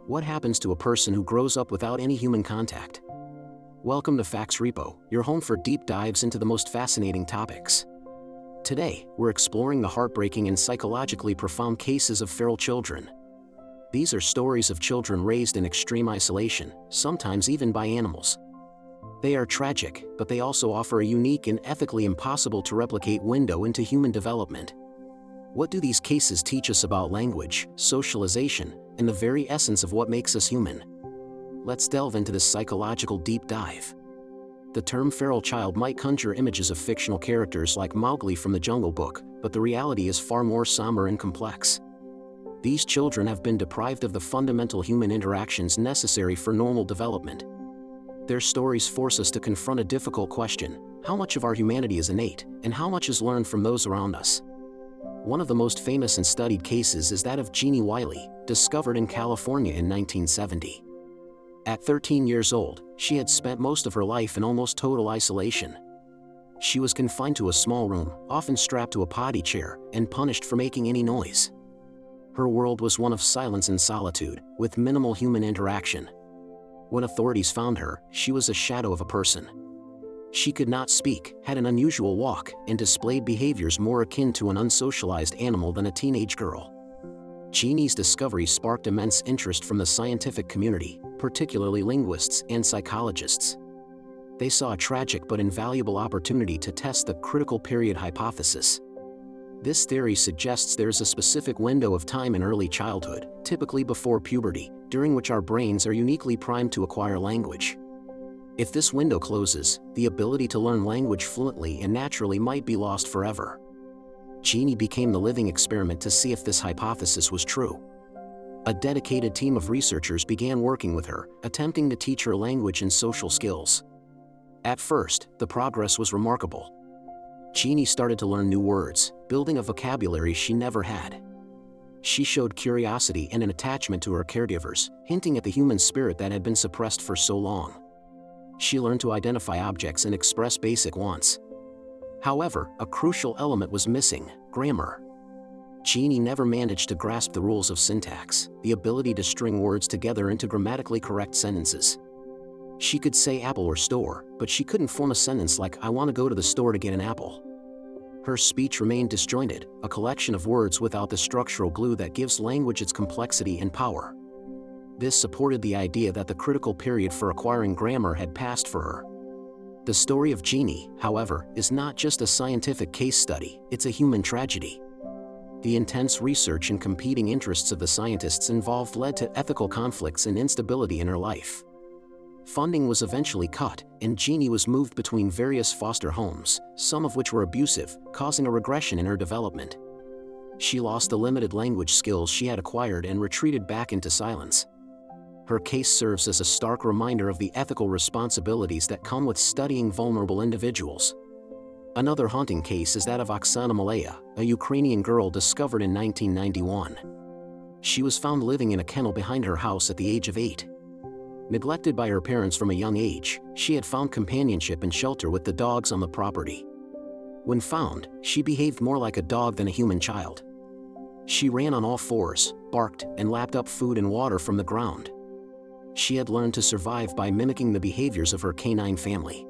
What happens to a person who grows up without any human contact? Welcome to Facts Repo, your home for deep dives into the most fascinating topics. Today, we're exploring the heartbreaking and psychologically profound cases of feral children. These are stories of children raised in extreme isolation, sometimes even by animals. They are tragic, but they also offer a unique and ethically impossible to replicate window into human development. What do these cases teach us about language, socialization, and the very essence of what makes us human? Let's delve into this psychological deep dive. The term feral child might conjure images of fictional characters like Mowgli from the Jungle Book, but the reality is far more somber and complex. These children have been deprived of the fundamental human interactions necessary for normal development. Their stories force us to confront a difficult question: how much of our humanity is innate, and how much is learned from those around us? One of the most famous and studied cases is that of Genie Wiley, discovered in California in 1970. At 13 years old, she had spent most of her life in almost total isolation. She was confined to a small room, often strapped to a potty chair, and punished for making any noise. Her world was one of silence and solitude, with minimal human interaction. When authorities found her, she was a shadow of a person. She could not speak, had an unusual walk, and displayed behaviors more akin to an unsocialized animal than a teenage girl. Genie's discovery sparked immense interest from the scientific community, particularly linguists and psychologists. They saw a tragic but invaluable opportunity to test the critical period hypothesis. This theory suggests there's a specific window of time in early childhood, typically before puberty, during which our brains are uniquely primed to acquire language. If this window closes, the ability to learn language fluently and naturally might be lost forever. Genie became the living experiment to see if this hypothesis was true. A dedicated team of researchers began working with her, attempting to teach her language and social skills. At first, the progress was remarkable. Genie started to learn new words, building a vocabulary she never had. She showed curiosity and an attachment to her caregivers, hinting at the human spirit that had been suppressed for so long. She learned to identify objects and express basic wants. However, a crucial element was missing: grammar. Genie never managed to grasp the rules of syntax, the ability to string words together into grammatically correct sentences. She could say apple or store, but she couldn't form a sentence like "I want to go to the store to get an apple." Her speech remained disjointed, a collection of words without the structural glue that gives language its complexity and power. This supported the idea that the critical period for acquiring grammar had passed for her. The story of Genie, however, is not just a scientific case study, it's a human tragedy. The intense research and competing interests of the scientists involved led to ethical conflicts and instability in her life. Funding was eventually cut, and Genie was moved between various foster homes, some of which were abusive, causing a regression in her development. She lost the limited language skills she had acquired and retreated back into silence. Her case serves as a stark reminder of the ethical responsibilities that come with studying vulnerable individuals. Another haunting case is that of Oxana Malaya, a Ukrainian girl discovered in 1991. She was found living in a kennel behind her house at the age of 8. Neglected by her parents from a young age, she had found companionship and shelter with the dogs on the property. When found, she behaved more like a dog than a human child. She ran on all fours, barked, and lapped up food and water from the ground. She had learned to survive by mimicking the behaviors of her canine family.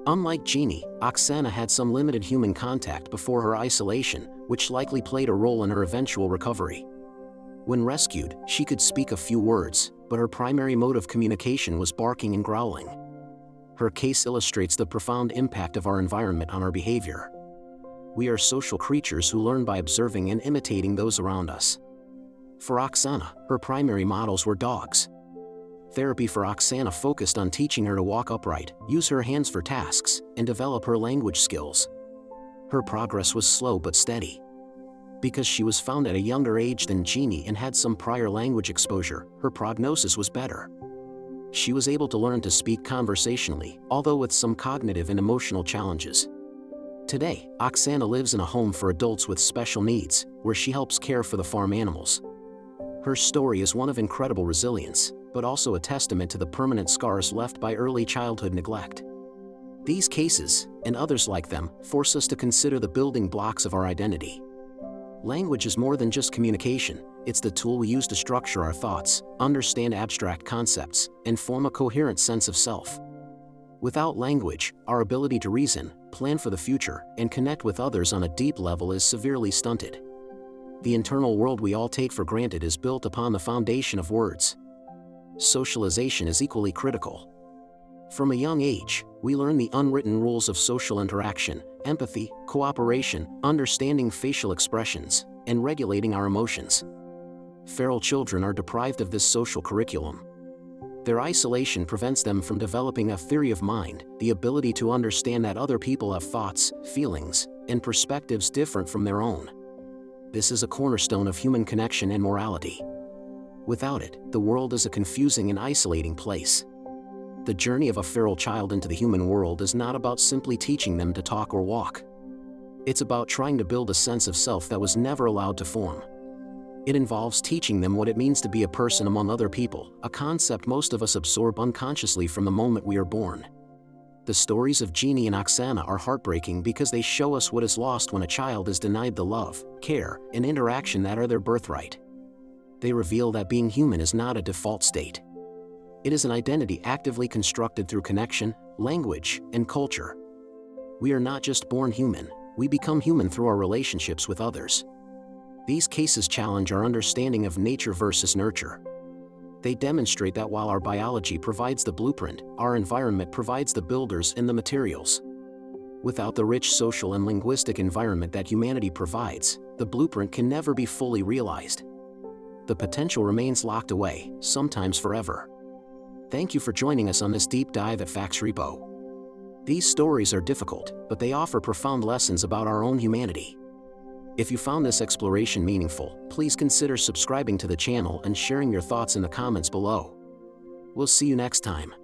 Unlike Genie, Oxana had some limited human contact before her isolation, which likely played a role in her eventual recovery. When rescued, she could speak a few words, but her primary mode of communication was barking and growling. Her case illustrates the profound impact of our environment on our behavior. We are social creatures who learn by observing and imitating those around us. For Oxana, her primary models were dogs. Therapy for Oxana focused on teaching her to walk upright, use her hands for tasks, and develop her language skills. Her progress was slow but steady. Because she was found at a younger age than Genie and had some prior language exposure, her prognosis was better. She was able to learn to speak conversationally, although with some cognitive and emotional challenges. Today, Oxana lives in a home for adults with special needs, where she helps care for the farm animals. Her story is one of incredible resilience, but also a testament to the permanent scars left by early childhood neglect. These cases, and others like them, force us to consider the building blocks of our identity. Language is more than just communication, it's the tool we use to structure our thoughts, understand abstract concepts, and form a coherent sense of self. Without language, our ability to reason, plan for the future, and connect with others on a deep level is severely stunted. The internal world we all take for granted is built upon the foundation of words. Socialization is equally critical. From a young age, we learn the unwritten rules of social interaction, empathy, cooperation, understanding facial expressions, and regulating our emotions. Feral children are deprived of this social curriculum. Their isolation prevents them from developing a theory of mind, the ability to understand that other people have thoughts, feelings, and perspectives different from their own. This is a cornerstone of human connection and morality. Without it, the world is a confusing and isolating place. The journey of a feral child into the human world is not about simply teaching them to talk or walk. It's about trying to build a sense of self that was never allowed to form. It involves teaching them what it means to be a person among other people, a concept most of us absorb unconsciously from the moment we are born. The stories of Genie and Oxana are heartbreaking because they show us what is lost when a child is denied the love, care, and interaction that are their birthright. They reveal that being human is not a default state. It is an identity actively constructed through connection, language, and culture. We are not just born human, we become human through our relationships with others. These cases challenge our understanding of nature versus nurture. They demonstrate that while our biology provides the blueprint, our environment provides the builders and the materials. Without the rich social and linguistic environment that humanity provides, the blueprint can never be fully realized. The potential remains locked away, sometimes forever. Thank you for joining us on this deep dive at Facts Repo. These stories are difficult, but they offer profound lessons about our own humanity. If you found this exploration meaningful, please consider subscribing to the channel and sharing your thoughts in the comments below. We'll see you next time.